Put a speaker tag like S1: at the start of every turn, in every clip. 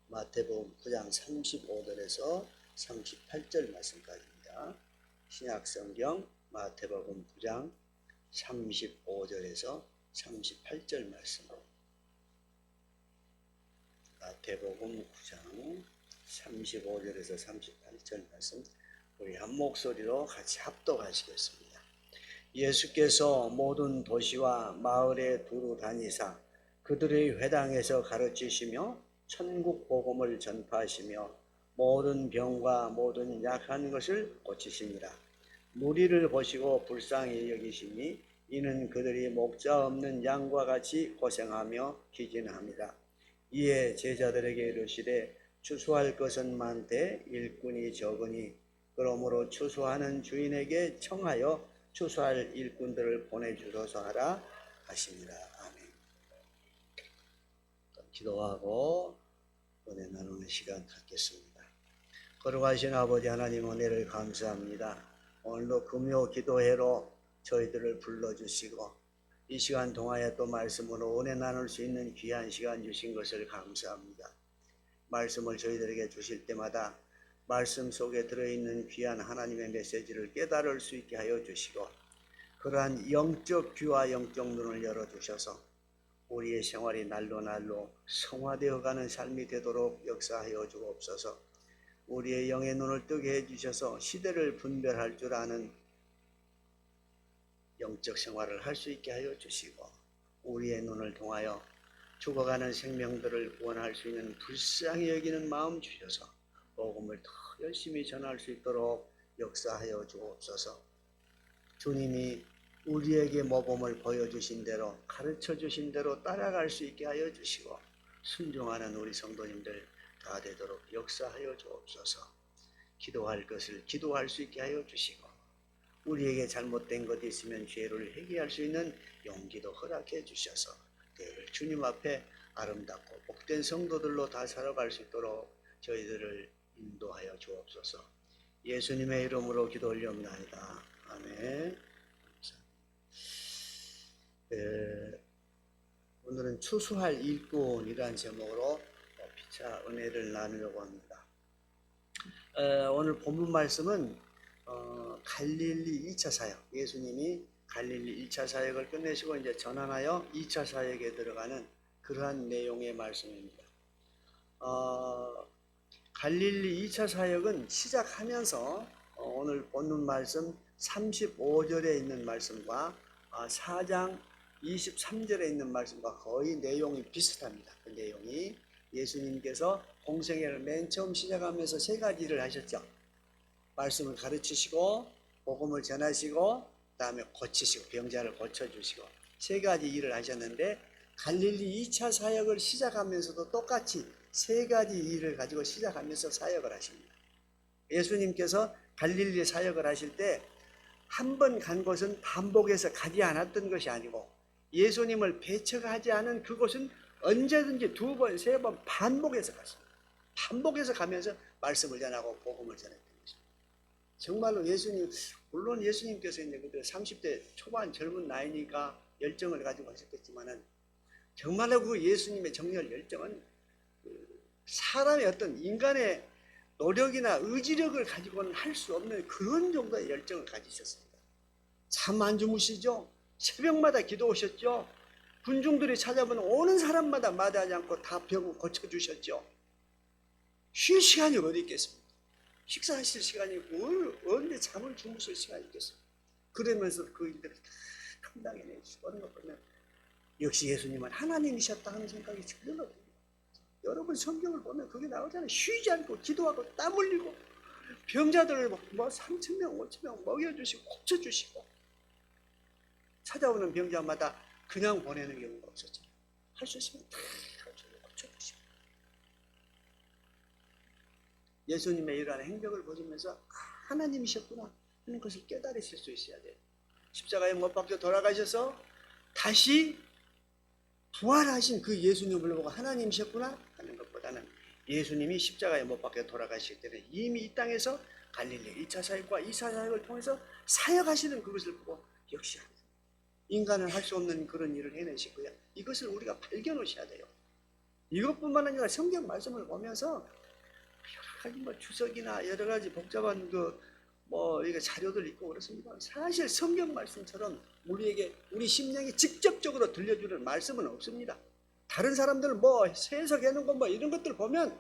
S1: 마태복음 9장 35절에서 38절 말씀까지입니다. 신약성경 마태복음 9장 35절에서 38절 말씀. 마태복음 9장 35절에서 38절 말씀, 우리 한 목소리로 같이 합독하시겠습니다. 예수께서 모든 도시와 마을에 두루 다니사 그들의 회당에서 가르치시며 천국 복음을 전파하시며 모든 병과 모든 약한 것을 고치시니라. 무리를 보시고 불쌍히 여기시니 이는 그들이 목자 없는 양과 같이 고생하며 기진합니다. 이에 제자들에게 이르시되 추수할 것은 많되 일꾼이 적으니 그러므로 추수하는 주인에게 청하여 추수할 일꾼들을 보내주소서 하라 하시니라. 아멘. 기도하고 은혜 나누는 시간 갖겠습니다. 거룩하신 아버지 하나님, 은혜를 감사합니다. 오늘도 금요 기도회로 저희들을 불러주시고 이 시간 동안에 또 말씀으로 은혜 나눌 수 있는 귀한 시간 주신 것을 감사합니다. 말씀을 저희들에게 주실 때마다 말씀 속에 들어있는 귀한 하나님의 메시지를 깨달을 수 있게 하여 주시고 그러한 영적 귀와 영적 눈을 열어주셔서 우리의 생활이 날로 성화되어가는 삶이 되도록 역사하여 주옵소서. 우리의 영의 눈을 뜨게 해주셔서 시대를 분별할 줄 아는 영적 생활을 할 수 있게 하여 주시고 우리의 눈을 통하여 죽어가는 생명들을 구원할 수 있는 불쌍히 여기는 마음 주셔서 복음을 더 열심히 전할 수 있도록 역사하여 주옵소서. 주님이 우리에게 모범을 보여주신 대로 가르쳐 주신 대로 따라갈 수 있게 하여 주시고 순종하는 우리 성도님들 다 되도록 역사하여 주옵소서. 기도할 것을 기도할 수 있게 하여 주시고 우리에게 잘못된 것이 있으면 죄를 회개할 수 있는 용기도 허락해 주셔서 늘 주님 앞에 아름답고 복된 성도들로 다 살아갈 수 있도록 저희들을 인도하여 주옵소서. 예수님의 이름으로 기도 올려옵나이다. 아멘. 오늘은 추수할 일꾼이라는 제목으로 피차 은혜를 나누려고 합니다. 오늘 본문 말씀은 갈릴리 2차 사역, 예수님이 갈릴리 1차 사역을 끝내시고 이제 전환하여 2차 사역에 들어가는 그러한 내용의 말씀입니다. 갈릴리 2차 사역은 시작하면서 오늘 본문 말씀 35절에 있는 말씀과 4장 23절에 있는 말씀과 거의 내용이 비슷합니다. 그 내용이 예수님께서 공생애를 맨 처음 시작하면서 세 가지 일을 하셨죠. 말씀을 가르치시고 복음을 전하시고 그다음에 고치시고 병자를 고쳐주시고 세 가지 일을 하셨는데 갈릴리 2차 사역을 시작하면서도 똑같이 세 가지 일을 가지고 시작하면서 사역을 하십니다. 예수님께서 갈릴리 사역을 하실 때 한 번 간 곳은 반복해서 가지 않았던 것이 아니고 예수님을 배척하지 않은 그곳은 언제든지 두 번, 세 번 반복해서 갔습니다. 반복해서 가면서 말씀을 전하고 복음을 전했던 것입니다. 정말로 예수님, 물론 예수님께서 이제 그때 30대 초반 젊은 나이니까 열정을 가지고 하셨겠지만은 정말로 그 예수님의 정열 열정은 사람의 어떤 인간의 노력이나 의지력을 가지고는 할 수 없는 그런 정도의 열정을 가지셨습니다. 잠 안 주무시죠? 새벽마다 기도하셨죠? 군중들이 찾아보는 오는 사람마다 마다하지 않고 다 병을 고쳐주셨죠? 쉴 시간이 어디 있겠습니까? 식사하실 시간이 언제 잠을 주무실 시간이 있겠습니까? 그러면서 그 일들을 다 감당해내시고 하는 것 보면 역시 예수님은 하나님이셨다 하는 생각이 절로 듭니다. 여러분 성경을 보면 그게 나오잖아요. 쉬지 않고 기도하고 땀 흘리고 병자들을 3,000명, 5,000명 먹여주시고 고쳐주시고 찾아오는 병자마다 그냥 보내는 경우가 없었잖아요. 할 수 있으면 다 고쳐주시고 예수님의 이러한 행적을 보시면서 하나님이셨구나 하는 것을 깨달으실 수 있어야 돼요. 십자가에 못 박혀 돌아가셔서 다시 부활하신 그 예수님을 보고 하나님이셨구나 하는 것보다는 예수님이 십자가에 못 박혀 돌아가실 때는 이미 이 땅에서 갈릴리 1차 사역과 2차 사역을 통해서 사역하시는 그것을 보고 역시 인간은 할 수 없는 그런 일을 해내시고요. 이것을 우리가 발견하셔야 돼요. 이것뿐만 아니라 성경 말씀을 보면서 여러 가지 뭐 주석이나 여러 가지 복잡한 이게 자료들 있고 그렇습니다. 사실 성경 말씀처럼 우리에게 우리 심령이 직접적으로 들려주는 말씀은 없습니다. 다른 사람들 해석하는 거 이런 것들 보면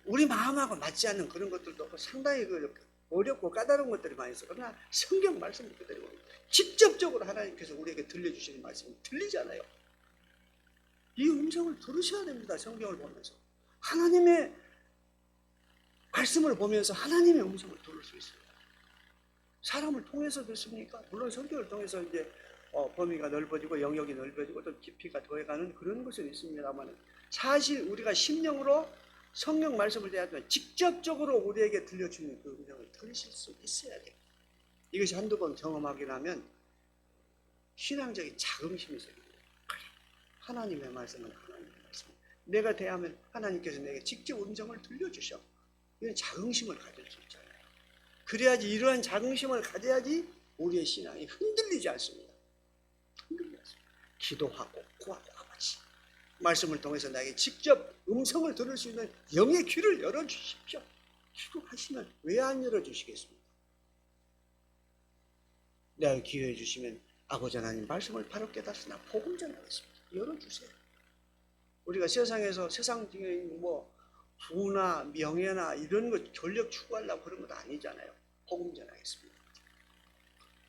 S1: 우리 마음하고 맞지 않는 그런 것들도 상당히 어렵고 까다로운 것들이 많이 있어요. 그러나 성경 말씀을 그대로 직접적으로 하나님께서 우리에게 들려주시는 말씀은 들리잖아요. 이 음성을 들으셔야 됩니다. 성경을 보면서 하나님의 말씀을 보면서 하나님의 음성을 들을 수 있습니다. 사람을 통해서 듣습니까? 물론 성경을 통해서 이제 범위가 넓어지고 영역이 넓어지고 또 깊이가 더해가는 그런 것은 있습니다만 사실 우리가 심령으로 성경 말씀을 대하면 직접적으로 우리에게 들려주는 그 음성을 들으실 수 있어야 돼요. 이것이 한두 번 경험하게 되면 신앙적인 자긍심이 생깁니다. 하나님의 말씀은 하나님의 말씀. 내가 대하면 하나님께서 내게 직접 음성을 들려주셔. 이런 자긍심을 가질 수 있잖아요. 그래야지 이러한 자긍심을 가져야지 우리의 신앙이 흔들리지 않습니다. 흔들리지 않습니다. 기도하고 구하고 아버지 말씀을 통해서 나에게 직접 음성을 들을 수 있는 영의 귀를 열어주십시오. 기도하시면 왜 안 열어주시겠습니까? 내가 기회해 주시면 아버지 하나님 말씀을 바로 깨닫으나 복음 전하겠습니다. 열어주세요. 우리가 세상에서 세상적인 부나 명예나 이런 것 권력 추구하려고 그런 것도 아니잖아요. 복음 전하겠습니다.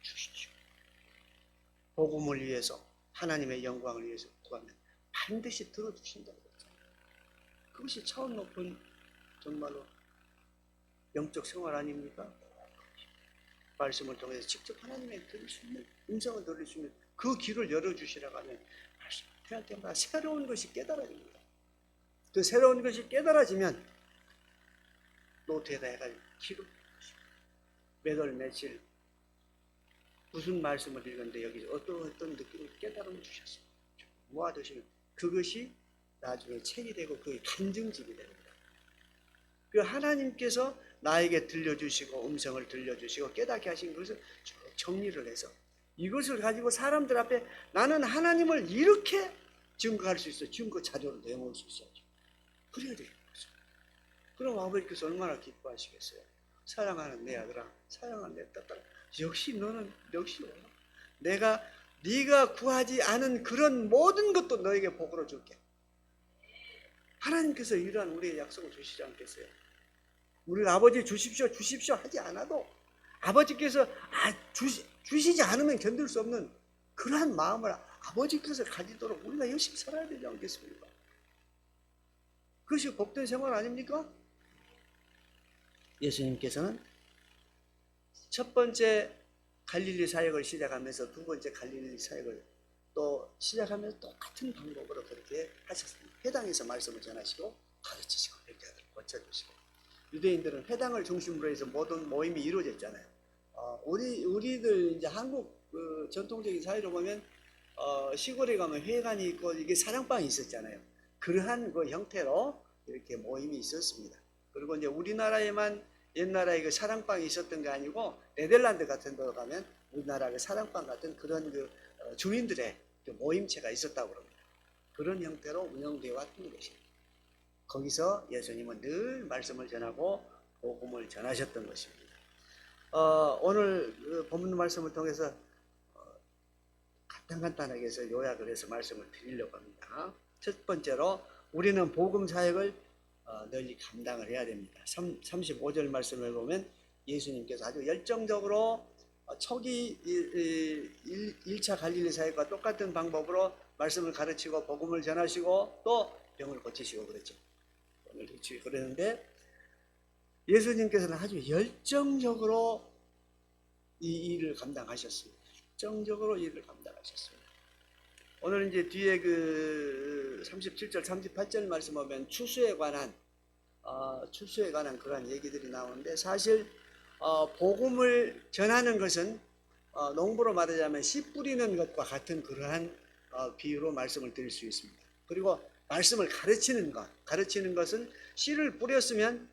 S1: 주십시오. 복음을 위해서 하나님의 영광을 위해서 구하면 반드시 들어주신다고 그랬잖아요. 그것이 차원 높은 정말로 영적 생활 아닙니까? 말씀을 통해서 직접 하나님의 들을 수 있는 음성을 들을 수 있는 그 길을 열어주시라고 하면 말씀을 때마다 새로운 것이 깨달아집니다. 그 새로운 것이 깨달아지면 노트에다가 기록 몇 월 며칠 무슨 말씀을 읽었는데 여기서 어떤 느낌을 깨달음을 주셨습니다. 모아두시면 그것이 나중에 책이 되고 그게 간증집이 됩니다. 그 하나님께서 나에게 들려주시고 음성을 들려주시고 깨닫게 하신 것을 정리를 해서 이것을 가지고 사람들 앞에 나는 하나님을 이렇게 증거할 수 있어. 증거 자료로 내놓을 수 있어요. 그래야 되는 거죠. 그럼 아버지께서 얼마나 기뻐하시겠어요. 사랑하는 내 아들아, 사랑하는 내 딸아, 역시 너는 역시 네가 구하지 않은 그런 모든 것도 너에게 복으로 줄게. 하나님께서 이러한 우리의 약속을 주시지 않겠어요? 우리 아버지 주십시오 하지 않아도 아버지께서 주시지 않으면 견딜 수 없는 그러한 마음을 아버지께서 가지도록 우리가 열심히 살아야 되지 않겠습니까? 그것이 복된 생활 아닙니까? 예수님께서는 첫 번째 갈릴리 사역을 시작하면서 두 번째 갈릴리 사역을 또 시작하면서 똑같은 방법으로 그렇게 하셨습니다. 회당에서 말씀을 전하시고 가르치시고 이렇게 고쳐주시고 유대인들은 회당을 중심으로 해서 모든 모임이 이루어졌잖아요. 우리들 이제 한국 전통적인 사회로 보면 시골에 가면 회관이 있고 이게 사랑방이 있었잖아요. 그러한 그 형태로 이렇게 모임이 있었습니다. 그리고 이제 우리나라에만 옛날에 그 사랑방이 있었던 게 아니고 네덜란드 같은 데 가면 우리나라 그 사랑방 같은 그런 주민들의 그 모임체가 있었다고 합니다. 그런 형태로 운영되어 왔던 것입니다. 거기서 예수님은 늘 말씀을 전하고 복음을 전하셨던 것입니다. 오늘 본문 말씀을 통해서 간단하게 해서 요약을 해서 말씀을 드리려고 합니다. 첫 번째로 우리는 복음 사역을 널리 감당을 해야 됩니다. 35절 말씀을 보면 예수님께서 아주 열정적으로 초기 1차 갈릴리 사역과 똑같은 방법으로 말씀을 가르치고 복음을 전하시고 또 병을 고치시고 그랬죠. 병을 고치고 그랬는데 예수님께서는 아주 열정적으로 이 일을 감당하셨습니다. 열정적으로 이 일을 감당하셨습니다. 오늘 이제 뒤에 37절, 38절 말씀 보면 추수에 관한 그러한 얘기들이 나오는데 사실 복음을 전하는 것은 농부로 말하자면 씨 뿌리는 것과 같은 그러한 비유로 말씀을 드릴 수 있습니다. 그리고 말씀을 가르치는 것은 씨를 뿌렸으면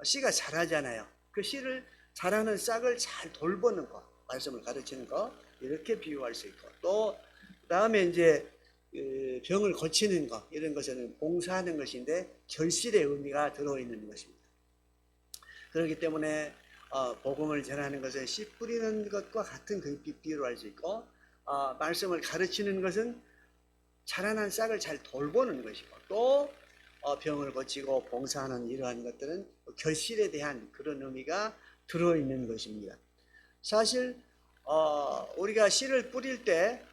S1: 씨가 자라잖아요. 그 씨를 자라는 싹을 잘 돌보는 것, 말씀을 가르치는 것 이렇게 비유할 수 있고 또 그다음에 이제 병을 고치는 것, 이런 것은 봉사하는 것인데 결실의 의미가 들어있는 것입니다. 그렇기 때문에 복음을 전하는 것은 씨 뿌리는 것과 같은 그 비유로 할 수 있고, 말씀을 가르치는 것은 자라난 싹을 잘 돌보는 것이고, 또 병을 고치고 봉사하는 이러한 것들은 결실에 대한 그런 의미가 들어있는 것입니다. 사실 우리가 씨를 뿌릴 때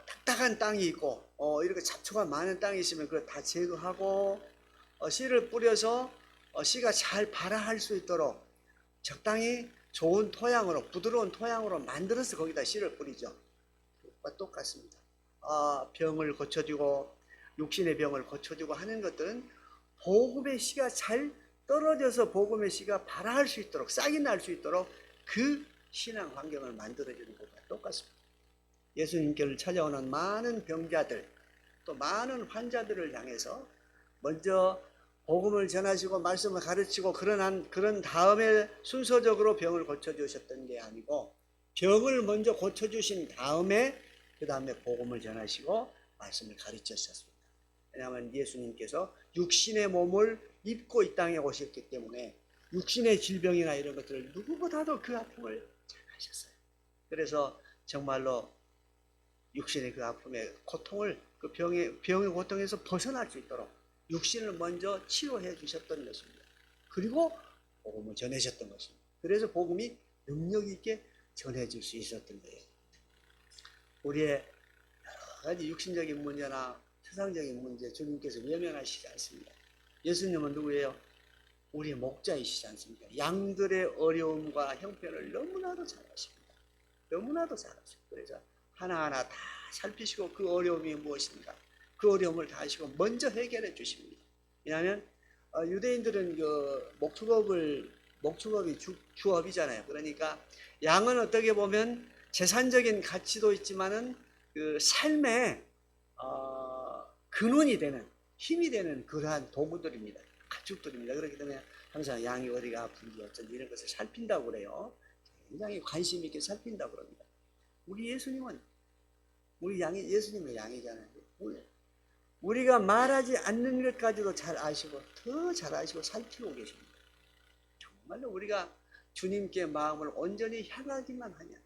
S1: 딱딱한 땅이 있고 이렇게 잡초가 많은 땅이 있으면 그걸 다 제거하고 씨를 뿌려서 씨가 잘 발화할 수 있도록 적당히 좋은 토양으로, 부드러운 토양으로 만들어서 거기다 씨를 뿌리죠. 그것과 똑같습니다. 병을 고쳐주고 육신의 병을 고쳐주고 하는 것들은 복음의 씨가 잘 떨어져서 복음의 씨가 발화할 수 있도록, 싹이 날 수 있도록 그 신앙 환경을 만들어주는 것과 똑같습니다. 예수님께를 찾아오는 많은 병자들, 또 많은 환자들을 향해서 먼저 복음을 전하시고 말씀을 가르치고 그런 다음에 순서적으로 병을 고쳐주셨던 게 아니고, 병을 먼저 고쳐주신 다음에 그 다음에 복음을 전하시고 말씀을 가르치셨습니다. 왜냐하면 예수님께서 육신의 몸을 입고 이 땅에 오셨기 때문에 육신의 질병이나 이런 것들을 누구보다도 그 아픔을 잘 하셨어요. 그래서 정말로 육신의 그 아픔의 고통을, 그 병의 고통에서 벗어날 수 있도록 육신을 먼저 치료해 주셨던 것입니다. 그리고 복음을 전해주셨던 것입니다. 그래서 복음이 능력 있게 전해질 수 있었던 거예요. 우리의 여러 가지 육신적인 문제나 세상적인 문제 주님께서 외면하시지 않습니다. 예수님은 누구예요? 우리의 목자이시지 않습니까? 양들의 어려움과 형편을 너무나도 잘 아십니다. 너무나도 잘 아십니다. 그래서 하나하나 다 살피시고 그 어려움이 무엇인가, 그 어려움을 다 아시고 먼저 해결해 주십니다. 왜냐하면 유대인들은 그 목축업이 주업이잖아요. 그러니까 양은 어떻게 보면 재산적인 가치도 있지만은 그 삶의 근원이 되는, 힘이 되는 그러한 도구들입니다. 가축들입니다. 그렇기 때문에 항상 양이 어디가 아픈지 어쩐지 이런 것을 살핀다고 그래요. 굉장히 관심 있게 살핀다고 그럽니다. 우리 예수님은 예수님의 양이잖아요. 우리가 말하지 않는 것까지도 잘 아시고 더 잘 아시고 살피고 계십니다. 정말로 우리가 주님께 마음을 온전히 향하기만 하면은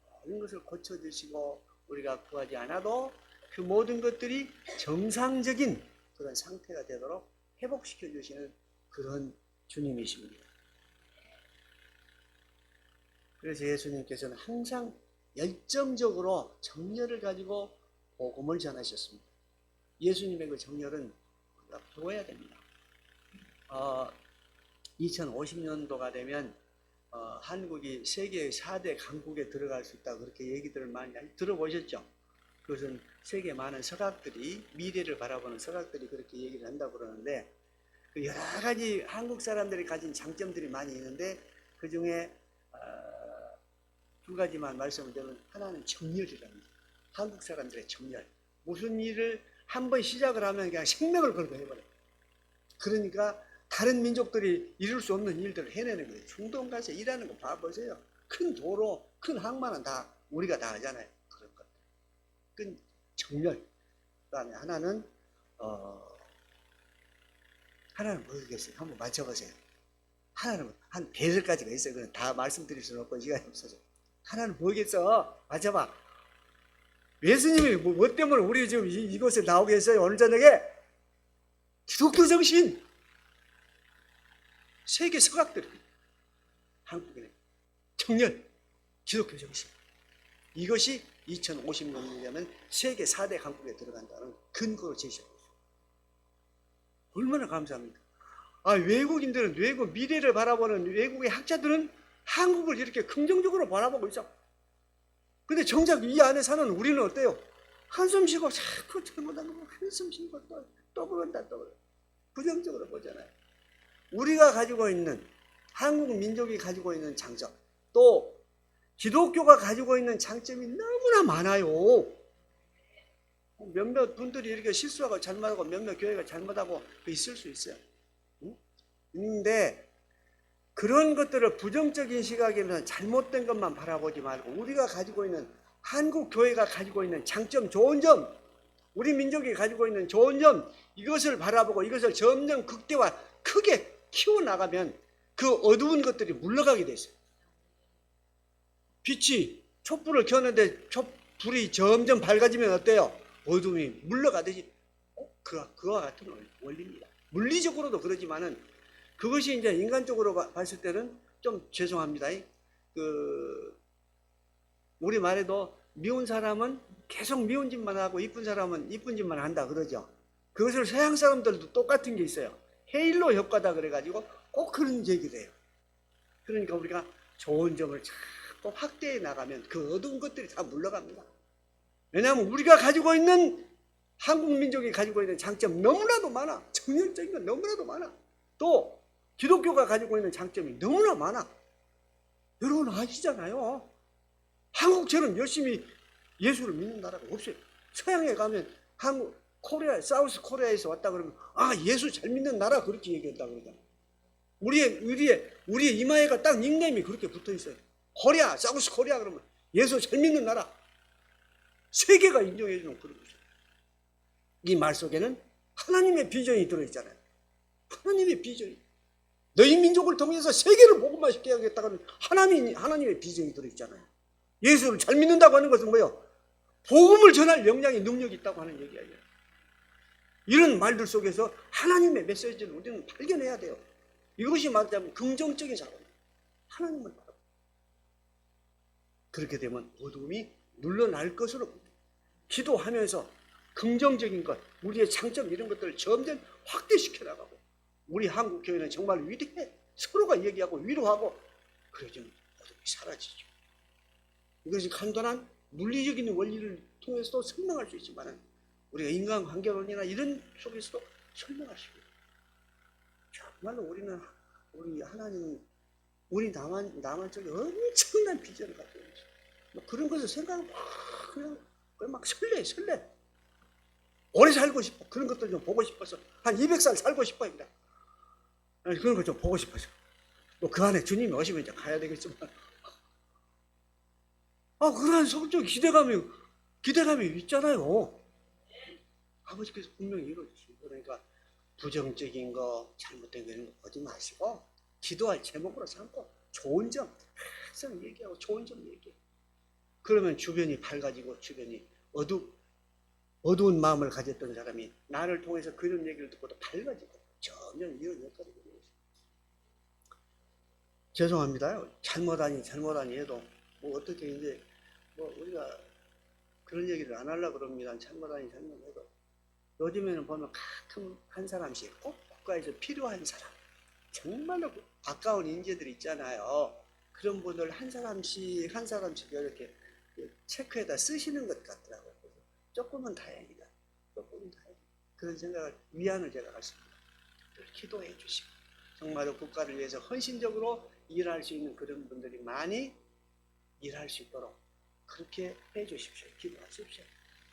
S1: 모든 것을 고쳐주시고 우리가 구하지 않아도 그 모든 것들이 정상적인 그런 상태가 되도록 회복시켜 주시는 그런 주님이십니다. 그래서 예수님께서는 항상 열정적으로 정열을 가지고 복음을 전하셨습니다. 예수님의 그 정열은 우리가 배워야 됩니다. 2050년도가 되면 한국이 세계의 4대 강국에 들어갈 수 있다고 그렇게 얘기들을 많이 들어보셨죠? 그것은 세계 많은 서각들이, 미래를 바라보는 서각들이 그렇게 얘기를 한다고 그러는데, 그 여러 가지 한국 사람들이 가진 장점들이 많이 있는데 그 중에 두 가지만 말씀을 드리면, 하나는 정열이랍니다. 한국 사람들의 정열. 무슨 일을 한번 시작을 하면 그냥 생명을 걸고 해버려요. 그러니까 다른 민족들이 이룰 수 없는 일들을 해내는 거예요. 중동 가서 일하는 거 봐보세요. 큰 도로, 큰 항만은 다 우리가 다 하잖아요. 그런 것들. 그 정열. 그 다음에 하나는 모르겠어요. 한번 맞춰보세요. 하나는 한 4가지가 있어요. 그건 다 말씀드릴 수는 없고 시간이 없어서. 하나는 뭐겠어? 맞춰봐. 예수님이 뭐 때문에 우리 지금 이곳에 나오게 했어요? 오늘 저녁에 기독교 정신. 세계 서각들, 한국인의 정열, 기독교 정신. 이것이 2050년이 되면 세계 4대 강국에 들어간다는 근거로 제시하고 있어요. 얼마나 감사합니까? 외국인들은, 미래를 바라보는 외국의 학자들은 한국을 이렇게 긍정적으로 바라보고 있어. 근데 정작 이 안에 사는 우리는 어때요? 한숨 쉬고 자꾸 잘못하는 거 한숨 쉬고 또 그런다. 부정적으로 보잖아요. 우리가 가지고 있는, 한국 민족이 가지고 있는 장점, 또 기독교가 가지고 있는 장점이 너무나 많아요. 몇몇 분들이 이렇게 실수하고 잘못하고 몇몇 교회가 잘못하고 있을 수 있어요. 근데 그런 것들을 부정적인 시각에서 잘못된 것만 바라보지 말고 우리가 가지고 있는 한국 교회가 가지고 있는 장점, 좋은 점, 우리 민족이 가지고 있는 좋은 점, 이것을 바라보고 이것을 점점 극대화 크게 키워나가면 그 어두운 것들이 물러가게 돼 있어요. 빛이 촛불을 켰는데 불이 점점 밝아지면 어때요? 어둠이 물러가듯이 그와 같은 원리입니다. 물리적으로도 그러지만은 그것이 이제 인간적으로 봤을 때는 좀 죄송합니다. 우리 말에도 미운 사람은 계속 미운 짓만 하고 이쁜 사람은 이쁜 짓만 한다 그러죠. 그것을 서양 사람들도 똑같은 게 있어요. 헤일로 효과다 그래가지고 꼭 그런 얘기를 해요. 그러니까 우리가 좋은 점을 자꾸 확대해 나가면 그 어두운 것들이 다 물러갑니다. 왜냐하면 우리가 가지고 있는 한국 민족이 가지고 있는 장점 너무나도 많아. 정열적인 건 너무나도 많아. 또 기독교가 가지고 있는 장점이 너무나 많아. 여러분 아시잖아요. 한국처럼 열심히 예수를 믿는 나라가 없어요. 서양에 가면 사우스 코리아에서 왔다 그러면 예수 잘 믿는 나라 그렇게 얘기한다 그러잖아. 우리의 이마에가 딱 닉네임이 그렇게 붙어 있어요. 코리아, 사우스 코리아 그러면 예수 잘 믿는 나라. 세계가 인정해 주는 그런 것이에요. 이 말 속에는 하나님의 비전이 들어있잖아요. 하나님의 비전이. 너희 민족을 통해서 세계를 복음화 시켜야겠다는 하나님의 비전이 들어있잖아요. 예수를 잘 믿는다고 하는 것은 뭐예요? 복음을 전할 역량이 능력이 있다고 하는 얘기예요. 이런 말들 속에서 하나님의 메시지를 우리는 발견해야 돼요. 이것이 말하자면 긍정적인 사람이에요. 하나님을 바라보고. 그렇게 되면 어둠이 물러날 것으로 기도하면서 긍정적인 것, 우리의 장점 이런 것들을 점점 확대시켜 나가고 우리 한국 교회는 정말 위대해. 서로가 얘기하고 위로하고 그러면 어둠이 사라지죠. 이것이 간단한 물리적인 원리를 통해서도 설명할 수 있지만 우리가 인간관계론이나 이런 속에서도 설명할 수 있어요. 정말로 우리 하나님, 우리 남한 쪽에 엄청난 비전을 갖고 있어요. 그런 것을 생각하면 그냥 막 설레. 오래 살고 싶어. 그런 것들 좀 보고 싶어서 한 200살 살고 싶어요. 그냥. 그런 거 좀 보고 싶어서. 그 안에 주님이 오시면 이제 가야 되겠지만. 그런 성적 기대감이 있잖아요. 아버지께서 분명히 이루어주시고. 그러니까 부정적인 거, 잘못된 거 이런 거 보지 마시고 기도할 제목으로 삼고 좋은 점 항상 얘기하고 좋은 점 얘기해. 그러면 주변이 밝아지고 주변이 어두운 마음을 가졌던 사람이 나를 통해서 그런 얘기를 듣고도 밝아지고 점점 이런 역할이 되고 있어요. 죄송합니다. 잘못하니 해도 어떻게 이제 우리가 그런 얘기를 안 하려고 그럽니다. 잘못해도 요즘에는 보면 가끔 한 사람씩 꼭 국가에서 필요한 사람, 정말로 아까운 인재들 있잖아요. 그런 분들 한 사람씩 이렇게 체크에다 쓰시는 것 같더라고요. 조금은 다행이다. 그런 생각을, 위안을 제가 갖습니다. 기도해 주시고 정말로 국가를 위해서 헌신적으로 일할 수 있는 그런 분들이 많이 일할 수 있도록 그렇게 해 주십시오. 기도하십시오.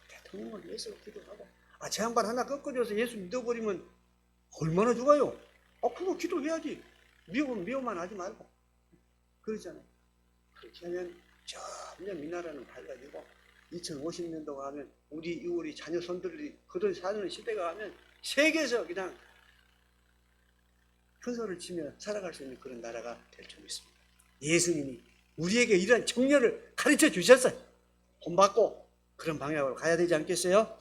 S1: 대통령을 위해서 기도하고 제 양반 하나 꺾어줘서 예수 믿어버리면 얼마나 좋아요. 그거 기도해야지. 미워만 하지 말고. 그러잖아요. 그렇게 하면 점점 이 나라는 밝아지고 2050년도가 하면 우리 자녀 손들이 그들 사는 시대가 하면 세계에서 그냥 큰소리를 치며 살아갈 수 있는 그런 나라가 될 줄 믿습니다. 예수님이 우리에게 이런 정렬을 가르쳐 주셨어요. 본받고 그런 방향으로 가야 되지 않겠어요?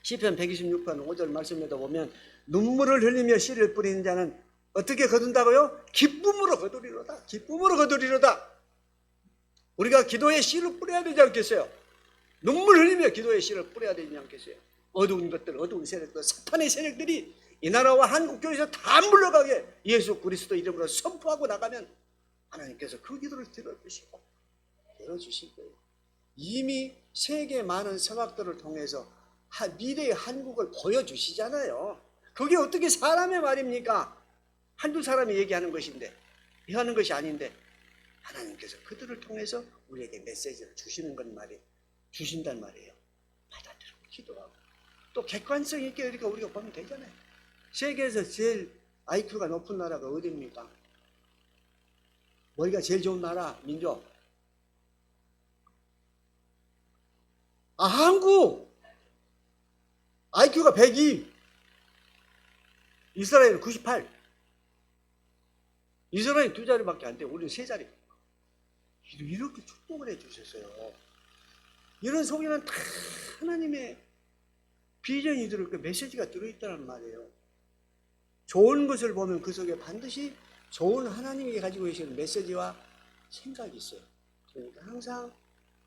S1: 시편 126편 5절 말씀에도 보면 눈물을 흘리며 씨를 뿌리는 자는 어떻게 거둔다고요? 기쁨으로 거두리로다. 기쁨으로 거두리로다. 우리가 기도에 씨를 뿌려야 되지 않겠어요? 눈물 흘리며 기도에 씨를 뿌려야 되지 않겠어요? 어두운 것들, 어두운 세력들, 사탄의 세력들이 이 나라와 한국교회에서 다 물러가게 예수 그리스도 이름으로 선포하고 나가면 하나님께서 그 기도를 들어주실 거예요. 이미 세계 많은 성악들을 통해서 미래의 한국을 보여주시잖아요. 그게 어떻게 사람의 말입니까? 한두 사람이 얘기하는 것인데, 하는 것이 아닌데 하나님께서 그들을 통해서 우리에게 메시지를 주신단 말이에요. 받아들이고 기도하고 또 객관성 있게 우리가 보면 되잖아요. 세계에서 제일 IQ가 높은 나라가 어디입니까? 머리가 제일 좋은 나라, 민족. 한국 IQ가 102, 이스라엘은 98. 이스라엘 두 자리밖에 안 돼. 우리는 세 자리. 이렇게 축복을 해주셨어요. 이런 속에는 다 하나님의 비전이 들어있고 메시지가 들어있다는 말이에요. 좋은 것을 보면 그 속에 반드시 좋은 하나님이 가지고 계시는 메시지와 생각이 있어요. 그러니까 항상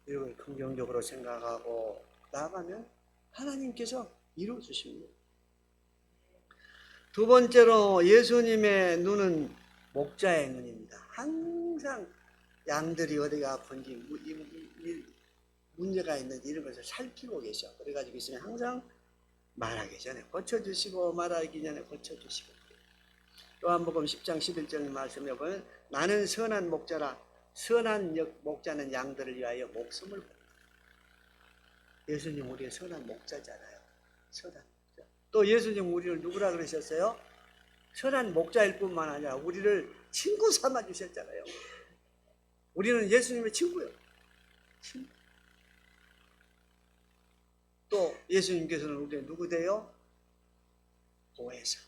S1: 이걸 긍정적으로 생각하고 나아가면 하나님께서 이루어주십니다. 두 번째로 예수님의 눈은 목자의 눈입니다. 항상 양들이 어디가 아픈지 문제가 있는지 이런 것을 살피고 계셔. 그래가지고 있으면 항상 말하기 전에 고쳐주시고 말하기 전에 고쳐주시고. 요한복음 10장 11절 말씀에 보면 나는 선한 목자라 선한 목자는 양들을 위하여 목숨을 봅니다. 예수님 우리의 선한 목자잖아요. 선한 목자. 또 예수님 우리를 누구라 그러셨어요? 선한 목자일 뿐만 아니라 우리를 친구 삼아 주셨잖아요. 우리는 예수님의 친구예요. 친구. 또 예수님께서는 우리의 누구 돼요? 보혜사.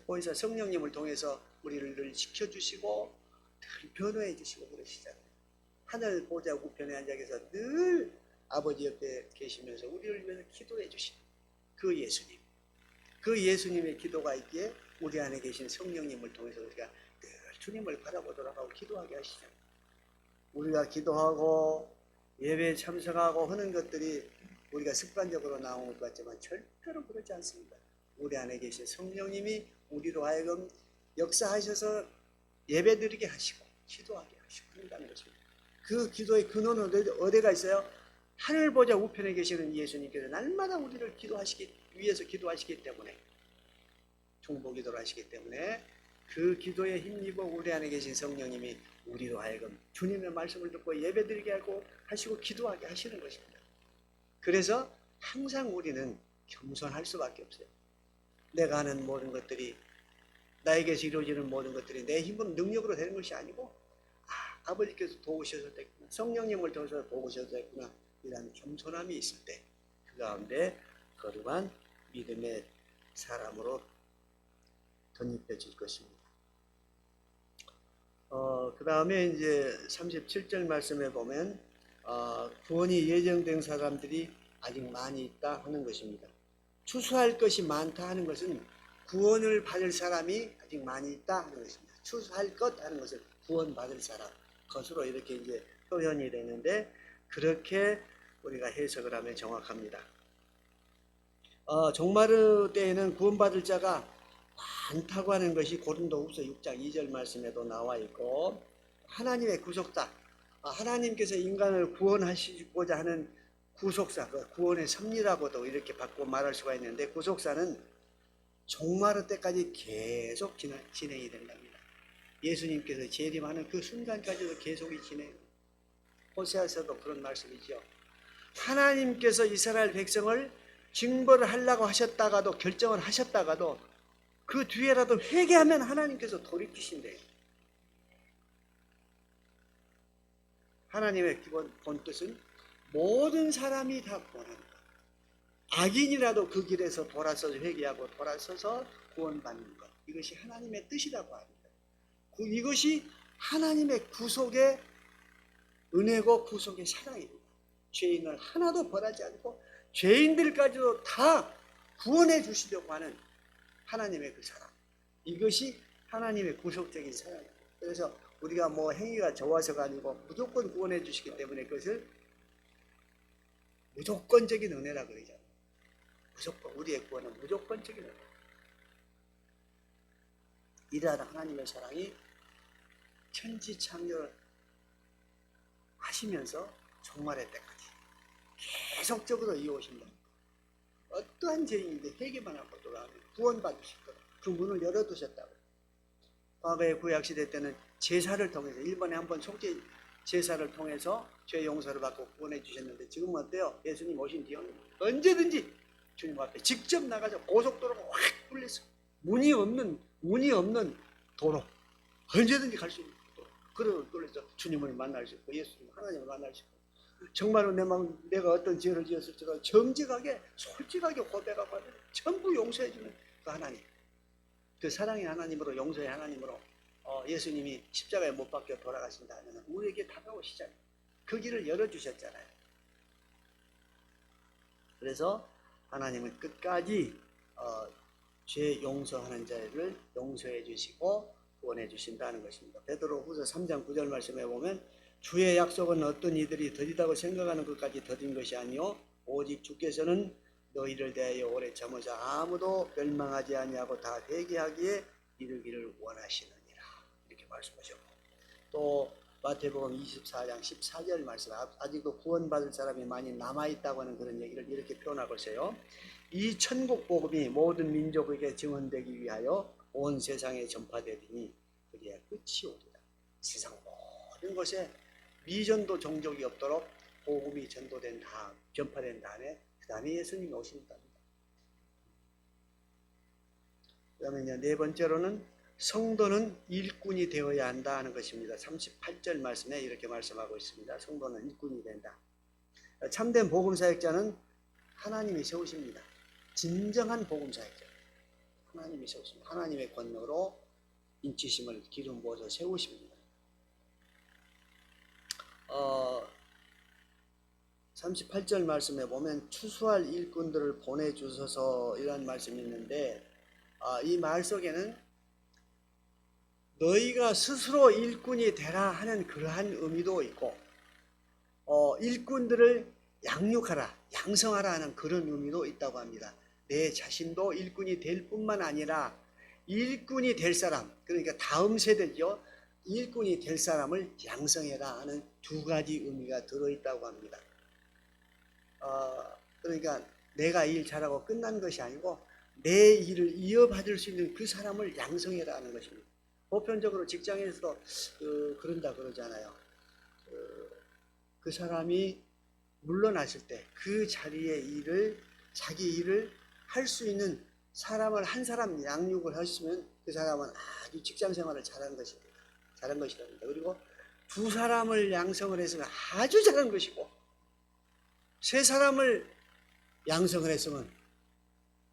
S1: 보혜사 성령님을 통해서 우리를 늘 지켜주시고 늘 변호해 주시고 그러시잖아요. 하늘 보좌 우편에 앉아 계셔서 늘 아버지 옆에 계시면서 우리를 위해서 기도해 주시는 그 예수님. 그 예수님의 기도가 있기에 우리 안에 계신 성령님을 통해서 우리가 늘 주님을 바라보도록 하고 기도하게 하시잖아요. 우리가 기도하고 예배에 참석하고 하는 것들이 우리가 습관적으로 나온 것 같지만 절대로 그렇지 않습니다. 우리 안에 계신 성령님이 우리로 하여금 역사하셔서 예배드리게 하시고 기도하게 하시고 그런다는 것입니다. 그 기도의 근원은 어디가 있어요? 하늘 보좌 우편에 계시는 예수님께서 날마다 우리를 위해서 기도하시기 때문에 중보기도를 하시기 때문에 그 기도에 힘입어 우리 안에 계신 성령님이 우리로 하여금 주님의 말씀을 듣고 예배드리게 하시고 기도하게 하시는 것입니다. 그래서 항상 우리는 겸손할 수밖에 없어요. 내가 하는 모든 것들이 나에게서 이루어지는 모든 것들이 내 힘으로 능력으로 되는 것이 아니고 아버지께서 도우셔서 됐구나. 성령님을 통해서 도우셔서 됐구나. 이런 겸손함이 있을 때 그 가운데 거룩한 믿음의 사람으로 덧입혀질 것입니다. 그 다음에 이제 37절 말씀에 보면 구원이 예정된 사람들이 아직 많이 있다 하는 것입니다. 추수할 것이 많다 하는 것은 구원을 받을 사람이 아직 많이 있다 하는 것입니다. 추수할 것 하는 것은 구원받을 사람 것으로 이렇게 이제 표현이 되는데 그렇게 우리가 해석을 하면 정확합니다. 종말의 때에는 구원받을 자가 많다고 하는 것이 고린도후서 6장 2절 말씀에도 나와 있고 하나님의 구속사, 하나님께서 인간을 구원하시고자 하는 구속사, 그 구원의 섭리라고도 이렇게 바꾸어 말할 수가 있는데 구속사는 종말의 때까지 계속 진행이 된답니다. 예수님께서 재림하는 그 순간까지도 계속이 진행. 호세아서도 그런 말씀이죠. 하나님께서 이스라엘 백성을 징벌을 하려고 하셨다가도 결정을 하셨다가도 그 뒤에라도 회개하면 하나님께서 돌이키신대요. 하나님의 기본 본뜻은 모든 사람이 다 구원한다. 악인이라도 그 길에서 돌아서서 회개하고 돌아서서 구원받는 것. 이것이 하나님의 뜻이라고 합니다. 이것이 하나님의 구속의 은혜고 구속의 사랑입니다. 죄인을 하나도 벌하지 않고 죄인들까지도 다 구원해 주시려고 하는 하나님의 그 사랑. 이것이 하나님의 구속적인 사랑입니다. 그래서 우리가 뭐 행위가 좋아서가 아니고 무조건 구원해 주시기 때문에 그것을 무조건적인 은혜라 그러잖아요. 무조건 우리의 구원은 무조건적인 은혜. 이러한 하나님의 사랑이 천지창조를 하시면서 종말의 때까지 계속적으로 이어오신다. 어떠한 죄인인데 회개만 하고 돌아가면 구원받으실 거다. 그 문을 열어두셨다고. 과거의 구약시대 때는 제사를 통해서 일본에 한번 속죄 제사를 통해서 죄 용서를 받고 구원해 주셨는데 지금은 어때요? 예수님 오신 뒤에는 언제든지 주님 앞에 직접 나가서 고속도로가 확 뚫렸어. 문이 없는 도로. 언제든지 갈 수 있는 도로. 그걸 뚫려서 주님을 만날 수 있고 예수님 하나님을 만날 수 있고 정말로 내가 어떤 죄를 지었을지라 정직하게 솔직하게 고백하고 전부 용서해 주는 그 하나님, 그 사랑의 하나님으로, 용서의 하나님으로 예수님이 십자가에 못 박혀 돌아가신다면 우리에게 다가오시잖아요. 그 길을 열어주셨잖아요. 그래서 하나님은 끝까지 죄 용서하는 자를 용서해 주시고 구원해 주신다는 것입니다. 베드로후서 3장 9절 말씀에 보면 주의 약속은 어떤 이들이 더디다고 생각하는 것까지 더딘 것이 아니요 오직 주께서는 너희를 대하여 오래 참으사 아무도 멸망하지 아니하고 다 회개하기에 이르기를 원하시느니라, 이렇게 말씀하셨고, 또 마태복음 24장 14절 말씀, 아직도 구원받을 사람이 많이 남아있다고 하는 그런 얘기를 이렇게 표현하고 있어요. 이 천국 복음이 모든 민족에게 증언되기 위하여 온 세상에 전파되리니 그리야 끝이 오리라. 세상 모든 곳에 미전도 종족이 없도록 복음이 전도된 다음, 전파된 다음에 그 다음에 예수님이 오신답니다. 그 다음에 네 번째로는 성도는 일꾼이 되어야 한다 하는 것입니다. 38절 말씀에 이렇게 말씀하고 있습니다. 성도는 일꾼이 된다. 참된 복음사역자는 하나님이 세우십니다. 진정한 복음사역자 하나님이 세우십니다. 하나님의 권능으로 인치심을 기름 부어서 세우십니다. 38절 말씀에 보면 추수할 일꾼들을 보내주소서 이런 말씀이 있는데, 이 말 속에는 너희가 스스로 일꾼이 되라 하는 그러한 의미도 있고, 일꾼들을 양육하라, 양성하라 하는 그런 의미도 있다고 합니다. 내 자신도 일꾼이 될 뿐만 아니라 일꾼이 될 사람, 그러니까 다음 세대죠, 일꾼이 될 사람을 양성해라 하는 두 가지 의미가 들어있다고 합니다. 그러니까 내가 일 잘하고 끝난 것이 아니고 내 일을 이어받을 수 있는 그 사람을 양성해라 하는 것입니다. 보편적으로 직장에서도 그런다 그러잖아요. 그 사람이 물러났을 때 그 자리에 자기 일을 할 수 있는 사람을 한 사람 양육을 하시면 그 사람은 아주 직장 생활을 잘한 것입니다. 잘한 것이랍니다. 그리고 두 사람을 양성을 했으면 아주 잘한 것이고, 세 사람을 양성을 했으면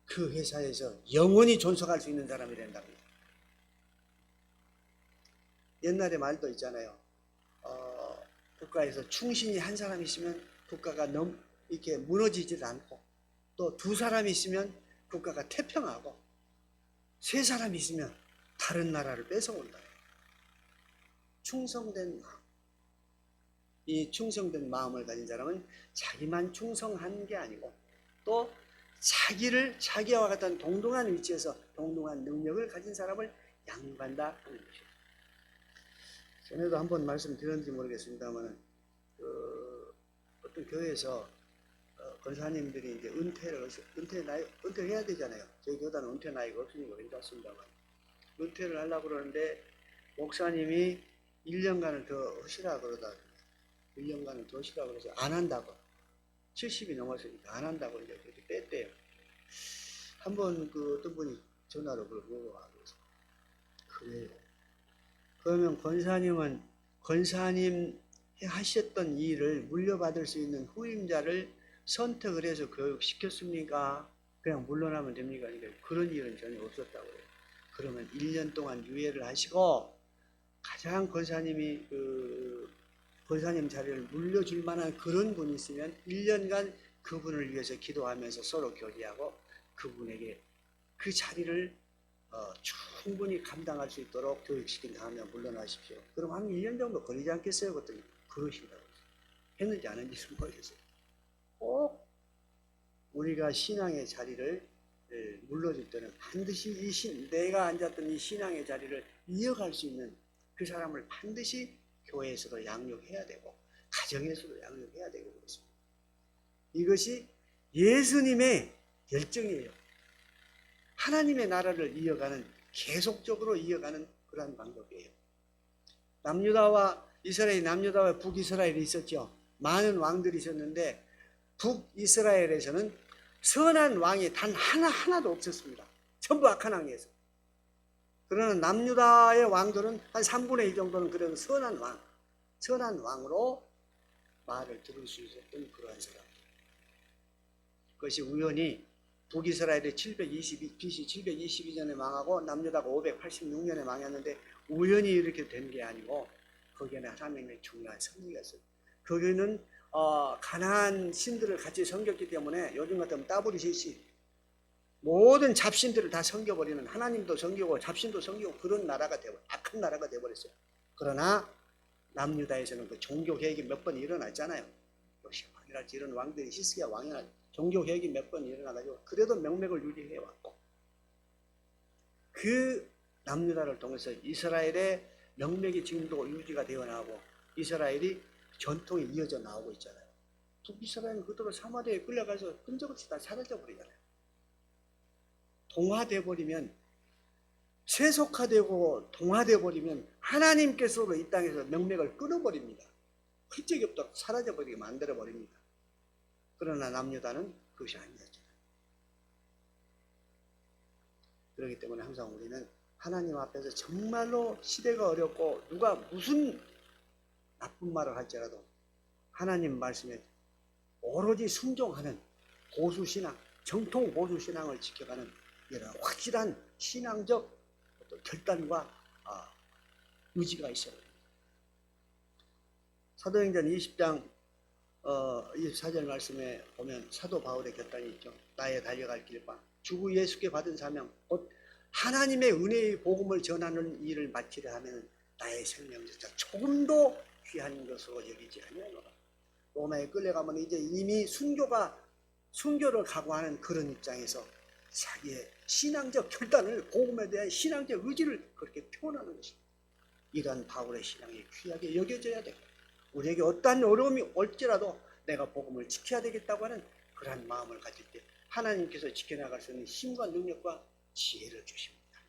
S1: 그 회사에서 영원히 존속할 수 있는 사람이 된답니다. 옛날에 말도 있잖아요. 국가에서 충신이 한 사람 있으면 국가가 이렇게 무너지질 않고, 또 두 사람이 있으면 국가가 태평하고, 세 사람이 있으면 다른 나라를 뺏어온다. 충성된 마음. 이 충성된 마음을 가진 사람은 자기만 충성한 게 아니고 또 자기와 같은 동등한 위치에서 동등한 능력을 가진 사람을 양육한다 하는 것입니다. 전에도 한번 말씀드렸는지 모르겠습니다만, 어떤 교회에서 권사님들이 이제 은퇴를 해야 되잖아요. 저희 교단은 은퇴 나이가 없으니까 괜찮습니다만, 은퇴를 하려고 그러는데 목사님이 1년간을 더 하시라 그러다, 1년간을 더 하시라 그래서 안 한다고, 70이 넘었으니까 안 한다고 이제 그렇게 뺐대요. 한번 어떤 분이 전화로 그걸 물어봐. 그래서 그래요. 그러면 권사님 하셨던 일을 물려받을 수 있는 후임자를 선택을 해서 교육시켰습니까? 그냥 물러나면 됩니까? 그런 일은 전혀 없었다고 해요. 그러면 1년 동안 유예를 하시고 가장 권사님이 권사님 자리를 물려줄 만한 그런 분이 있으면 1년간 그분을 위해서 기도하면서 서로 교제하고 그분에게 그 자리를 충분히 감당할 수 있도록 교육시킨 다음에 물러나십시오. 그럼 한 1년 정도 걸리지 않겠어요? 그랬더니 그러신다고 했는지 안 했는지 모르겠어요. 꼭 우리가 신앙의 자리를 물러줄 때는 반드시 내가 앉았던 이 신앙의 자리를 이어갈 수 있는 그 사람을 반드시 교회에서도 양육해야 되고 가정에서도 양육해야 되고 그렇습니다. 이것이 예수님의 열정이에요. 하나님의 나라를 계속적으로 이어가는 그러한 방법이에요. 남유다와 북이스라엘이 있었죠. 많은 왕들이 있었는데 북이스라엘에서는 선한 왕이 단 하나도 없었습니다. 전부 악한 왕이었어요. 그러나 남유다의 왕들은 한 3분의 1 정도는 그런 선한 왕으로 말을 들을 수 있었던 그러한 사람. 그것이 우연히 북이스라엘이 BC 722년에 망하고 남유다가 586년에 망했는데 우연히 이렇게 된 게 아니고 거기에는 하나님의 중요한 섭리가 있어요. 거기는 가나안 신들을 같이 섬겼기 때문에 요즘 같으면 따브리시시 모든 잡신들을 다 섬겨버리는, 하나님도 섬기고 잡신도 섬기고 그런 나라가 되고 악한 나라가 되어버렸어요. 그러나 남유다에서는 그 종교 개혁이 몇 번 일어났잖아요. 역시 왕이랄지 이런 왕들이 히스기야 왕이랄지 종교 개혁이 몇 번 일어나가지고 그래도 명맥을 유지해 왔고, 그 남유다를 통해서 이스라엘의 명맥이 지금도 유지가 되어 나오고 이스라엘이 전통이 이어져 나오고 있잖아요. 북이스라엘은 그대로 사마리아에 끌려가서 끈적없이 다 사라져 버리잖아요. 동화돼 버리면, 세속화되고 동화돼 버리면 하나님께서도 이 땅에서 명맥을 끊어버립니다. 흔적이 없도록 사라져 버리게 만들어 버립니다. 그러나 남유다는 그것이 아니었잖아요. 그렇기 때문에 항상 우리는 하나님 앞에서 정말로 시대가 어렵고 누가 무슨 나쁜 말을 할지라도 하나님 말씀에 오로지 순종하는 보수신앙, 정통 보수신앙을 지켜가는 이런 확실한 신앙적 결단과 의지가 있어요. 사도행전 20장 24절 말씀에 보면 사도 바울의 결단이 있죠. 나의 달려갈 길과 주 예수께 받은 사명, 곧 하나님의 은혜의 복음을 전하는 일을 마치려 하면 나의 생명조차 조금도 귀한 것으로 여기지 아니하노라. 로마에 끌려가면 이제 이미 순교를 각오하는 그런 입장에서 자기의 신앙적 결단을, 복음에 대한 신앙적 의지를 그렇게 표현하는 것입니다. 이러한 바울의 신앙이 귀하게 여겨져야 되고, 우리에게 어떠한 어려움이 올지라도 내가 복음을 지켜야 되겠다고 하는 그러한 마음을 가질 때 하나님께서 지켜나갈 수 있는 힘과 능력과 지혜를 주십니다.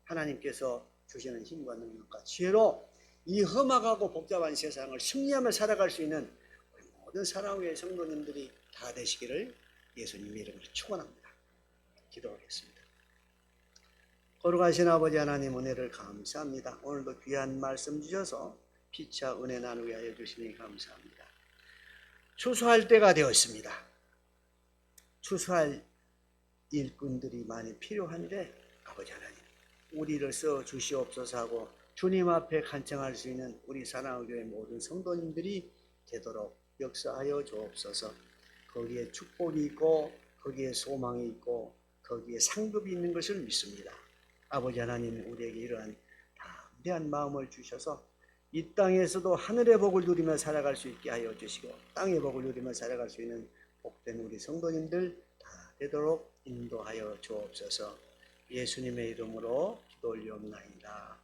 S1: 하나님께서 주시는 힘과 능력과 지혜로 이 험악하고 복잡한 세상을 승리하며 살아갈 수 있는 우리 모든 사랑의 성도님들이 다 되시기를 예수님 이름으로 축원합니다. 기도하겠습니다. 거룩하신 아버지 하나님, 은혜를 감사합니다. 오늘도 귀한 말씀 주셔서 피차 은혜 나누게 하여 주시니 감사합니다. 추수할 때가 되었습니다. 추수할 일꾼들이 많이 필요한데 아버지 하나님, 우리를 써 주시옵소서 하고 주님 앞에 간청할 수 있는 우리 사랑교회 모든 성도님들이 되도록 역사하여 주옵소서. 거기에 축복이 있고 거기에 소망이 있고 거기에 상급이 있는 것을 믿습니다. 아버지 하나님, 우리에게 이러한 담대한 마음을 주셔서 이 땅에서도 하늘의 복을 누리며 살아갈 수 있게 하여 주시고 땅의 복을 누리며 살아갈 수 있는 복된 우리 성도님들 다 되도록 인도하여 주옵소서. 예수님의 이름으로 기도 올리옵나이다.